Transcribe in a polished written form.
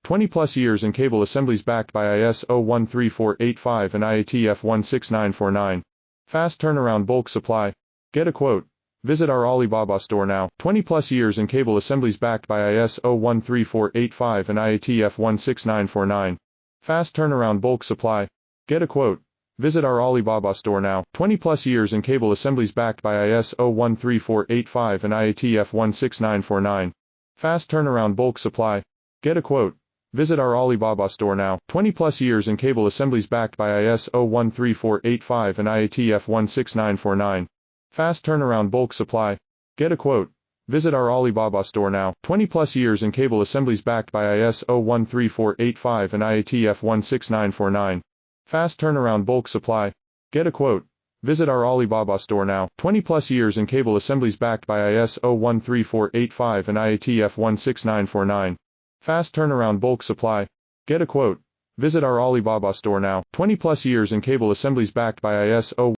20 plus years in cable assemblies backed by ISO 13485 and IATF 16949. Fast turnaround bulk supply. Get a quote. Visit our Alibaba store now. 20 plus years in cable assemblies backed by ISO 13485 and IATF 16949. Fast turnaround bulk supply. Get a quote. Visit our Alibaba store now. 20 plus years in cable assemblies backed by ISO 13485 and IATF 16949. Fast turnaround bulk supply. Get a quote. Visit our Alibaba store now. 20 plus years in cable assemblies backed by ISO 13485 and IATF 16949. Fast turnaround bulk supply. Get a quote. Visit our Alibaba store now. 20 plus years in cable assemblies backed by ISO 13485 and IATF 16949. Fast turnaround bulk supply. Get a quote. Visit our Alibaba store now. 20 plus years in cable assemblies backed by ISO 13485 and IATF 16949. Fast turnaround bulk supply. Get a quote. Visit our Alibaba store now. 20 plus years in cable assemblies backed by ISO